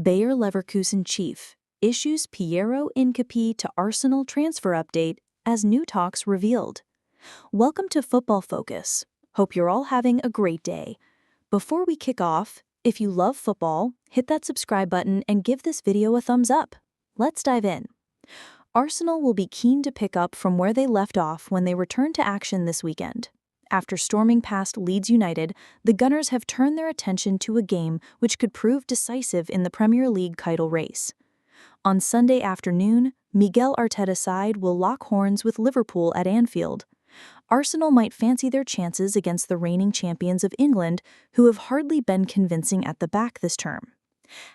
Bayer Leverkusen chief issues Piero Hincapie to Arsenal transfer update as new talks revealed. Welcome to Football Focus. Hope you're all having a great day. Before we kick off, if you love football, hit that subscribe button and give this video a thumbs up. Let's dive in. Arsenal will be keen to pick up from where they left off when they return to action this weekend. After storming past Leeds United, the Gunners have turned their attention to a game which could prove decisive in the Premier League title race. On Sunday afternoon, Mikel Arteta's side will lock horns with Liverpool at Anfield. Arsenal might fancy their chances against the reigning champions of England, who have hardly been convincing at the back this term.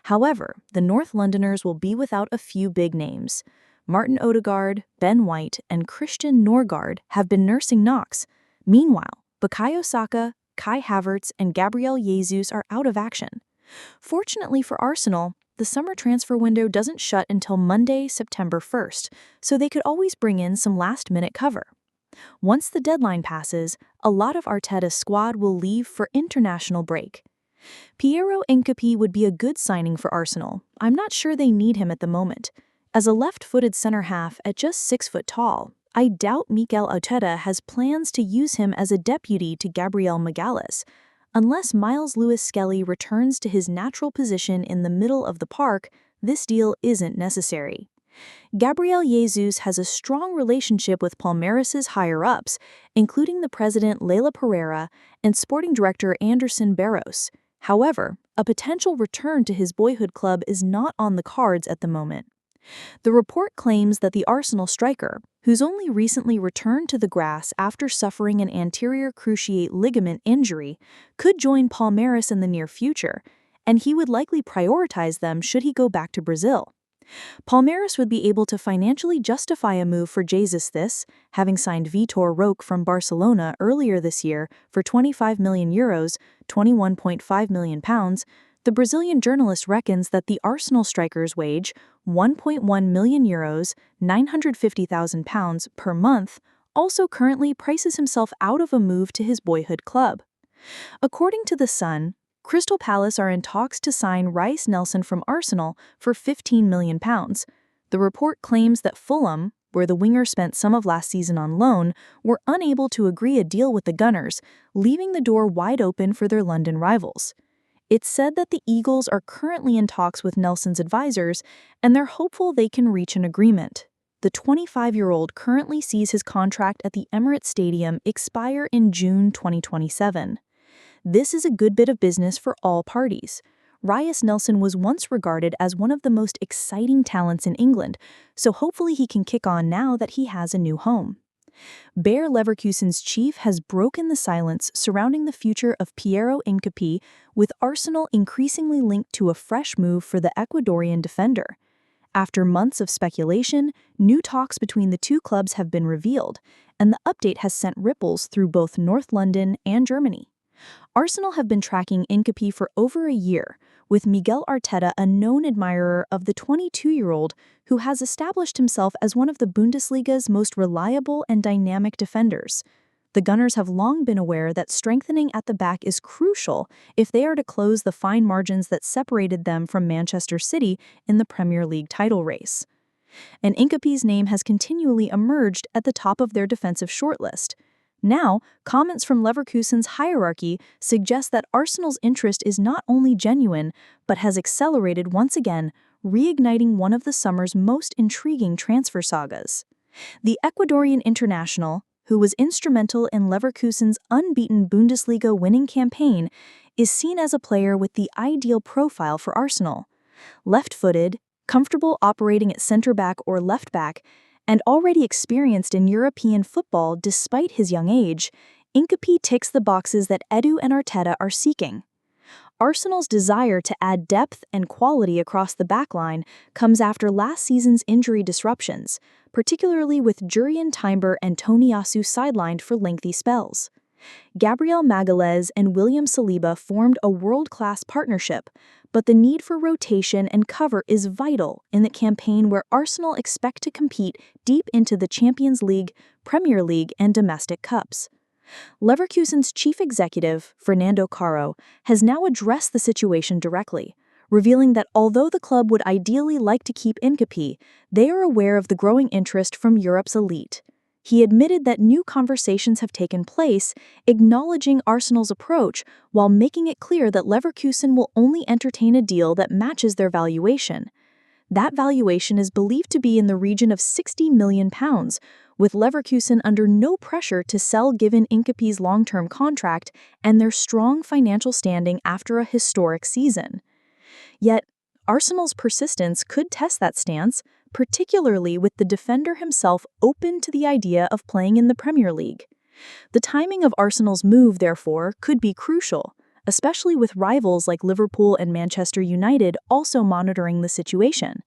However, the North Londoners will be without a few big names. Martin Odegaard, Ben White, and Christian Norgard have been nursing knocks. Meanwhile, Bukayo Saka, Kai Havertz, and Gabriel Jesus are out of action. Fortunately for Arsenal, the summer transfer window doesn't shut until Monday, September 1st, so they could always bring in some last-minute cover. Once the deadline passes, a lot of Arteta's squad will leave for international break. Piero Hincapie would be a good signing for Arsenal. I'm not sure they need him at the moment. As a left-footed center-half at just 6 foot tall, I doubt Mikel Arteta has plans to use him as a deputy to Gabriel Magalhaes, unless Miles Lewis-Skelly returns to his natural position in the middle of the park. This deal isn't necessary. Gabriel Jesus has a strong relationship with Palmeiras' higher-ups, including the president Leila Pereira and sporting director Anderson Barros. However, a potential return to his boyhood club is not on the cards at the moment. The report claims that the Arsenal striker, who's only recently returned to the grass after suffering an anterior cruciate ligament injury, could join Palmeiras in the near future, and he would likely prioritize them should he go back to Brazil. Palmeiras would be able to financially justify a move for Jesus, having signed Vitor Roque from Barcelona earlier this year for €25 million, £21.5 million. The Brazilian journalist reckons that the Arsenal striker's wage, €1.1 million, £950,000 per month, also currently prices himself out of a move to his boyhood club. According to The Sun, Crystal Palace are in talks to sign Reiss Nelson from Arsenal for £15 million. The report claims that Fulham, where the winger spent some of last season on loan, were unable to agree a deal with the Gunners, leaving the door wide open for their London rivals. It's said that the Eagles are currently in talks with Nelson's advisors, and they're hopeful they can reach an agreement. The 25-year-old currently sees his contract at the Emirates Stadium expire in June 2027. This is a good bit of business for all parties. Reiss Nelson was once regarded as one of the most exciting talents in England, so hopefully he can kick on now that he has a new home. Bayer Leverkusen's chief has broken the silence surrounding the future of Piero Hincapie, with Arsenal increasingly linked to a fresh move for the Ecuadorian defender. After months of speculation, new talks between the two clubs have been revealed, and the update has sent ripples through both North London and Germany. Arsenal have been tracking Hincapie for over a year, with Mikel Arteta a known admirer of the 22-year-old who has established himself as one of the Bundesliga's most reliable and dynamic defenders. The Gunners have long been aware that strengthening at the back is crucial if they are to close the fine margins that separated them from Manchester City in the Premier League title race. And Hincapie's name has continually emerged at the top of their defensive shortlist. Now, comments from Leverkusen's hierarchy suggest that Arsenal's interest is not only genuine, but has accelerated once again, reigniting one of the summer's most intriguing transfer sagas. The Ecuadorian international, who was instrumental in Leverkusen's unbeaten Bundesliga winning campaign, is seen as a player with the ideal profile for Arsenal. Left-footed, comfortable operating at center-back or left-back, and already experienced in European football despite his young age, Hincapie ticks the boxes that Edu and Arteta are seeking. Arsenal's desire to add depth and quality across the backline comes after last season's injury disruptions, particularly with Jurrien Timber and Tomiyasu sidelined for lengthy spells. Gabriel Magalhaes and William Saliba formed a world-class partnership, but the need for rotation and cover is vital in the campaign where Arsenal expect to compete deep into the Champions League, Premier League, and domestic cups. Leverkusen's chief executive, Fernando Caro, has now addressed the situation directly, revealing that although the club would ideally like to keep Hincapie, they are aware of the growing interest from Europe's elite. He admitted that new conversations have taken place, acknowledging Arsenal's approach while making it clear that Leverkusen will only entertain a deal that matches their valuation. That valuation is believed to be in the region of £60 million, with Leverkusen under no pressure to sell given Hincapie's long-term contract and their strong financial standing after a historic season. Yet, Arsenal's persistence could test that stance, particularly with the defender himself open to the idea of playing in the Premier League. The timing of Arsenal's move, therefore, could be crucial, especially with rivals like Liverpool and Manchester United also monitoring the situation.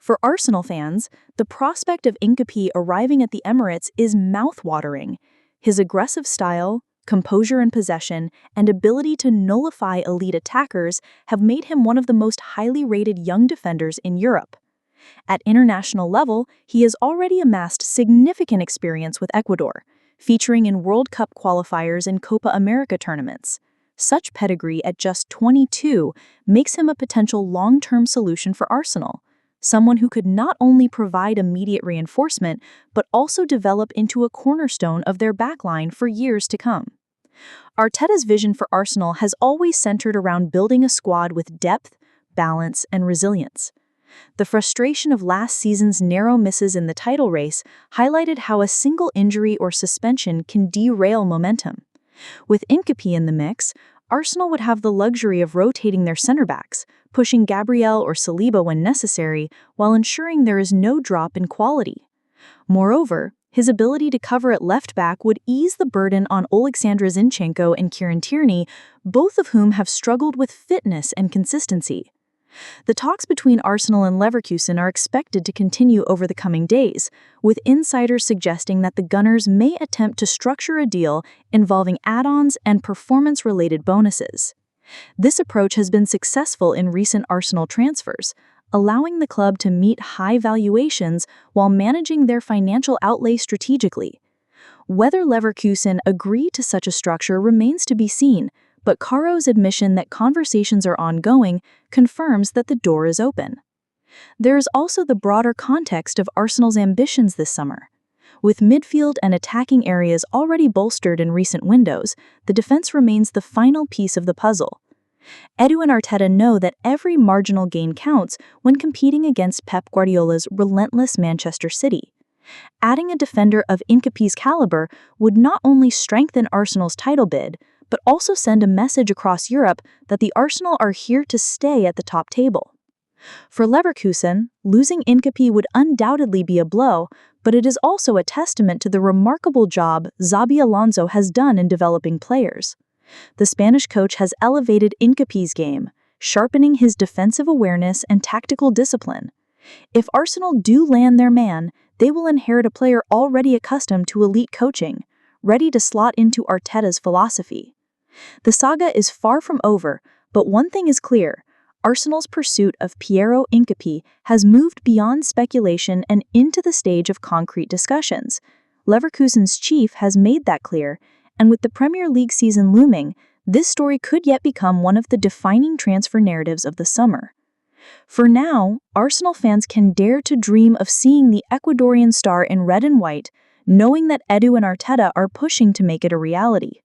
For Arsenal fans, the prospect of Hincapie arriving at the Emirates is mouth-watering. His aggressive style, composure in possession, and ability to nullify elite attackers have made him one of the most highly rated young defenders in Europe. At international level, he has already amassed significant experience with Ecuador, featuring in World Cup qualifiers and Copa America tournaments. Such pedigree at just 22 makes him a potential long-term solution for Arsenal, someone who could not only provide immediate reinforcement, but also develop into a cornerstone of their backline for years to come. Arteta's vision for Arsenal has always centered around building a squad with depth, balance, and resilience. The frustration of last season's narrow misses in the title race highlighted how a single injury or suspension can derail momentum. With Hincapie in the mix, Arsenal would have the luxury of rotating their center-backs, pushing Gabriel or Saliba when necessary, while ensuring there is no drop in quality. Moreover, his ability to cover at left-back would ease the burden on Oleksandr Zinchenko and Kieran Tierney, both of whom have struggled with fitness and consistency. The talks between Arsenal and Leverkusen are expected to continue over the coming days, with insiders suggesting that the Gunners may attempt to structure a deal involving add-ons and performance-related bonuses. This approach has been successful in recent Arsenal transfers, allowing the club to meet high valuations while managing their financial outlay strategically. Whether Leverkusen agree to such a structure remains to be seen, but Caro's admission that conversations are ongoing confirms that the door is open. There is also the broader context of Arsenal's ambitions this summer. With midfield and attacking areas already bolstered in recent windows, the defense remains the final piece of the puzzle. Edu and Arteta know that every marginal gain counts when competing against Pep Guardiola's relentless Manchester City. Adding a defender of Hincapie's caliber would not only strengthen Arsenal's title bid, but also send a message across Europe that the Arsenal are here to stay at the top table. For Leverkusen, losing Hincapie would undoubtedly be a blow, but it is also a testament to the remarkable job Xabi Alonso has done in developing players. The Spanish coach has elevated Hincapie's game, sharpening his defensive awareness and tactical discipline. If Arsenal do land their man, they will inherit a player already accustomed to elite coaching, ready to slot into Arteta's philosophy. The saga is far from over, but one thing is clear: Arsenal's pursuit of Piero Hincapie has moved beyond speculation and into the stage of concrete discussions. Leverkusen's chief has made that clear, and with the Premier League season looming, this story could yet become one of the defining transfer narratives of the summer. For now, Arsenal fans can dare to dream of seeing the Ecuadorian star in red and white, knowing that Edu and Arteta are pushing to make it a reality.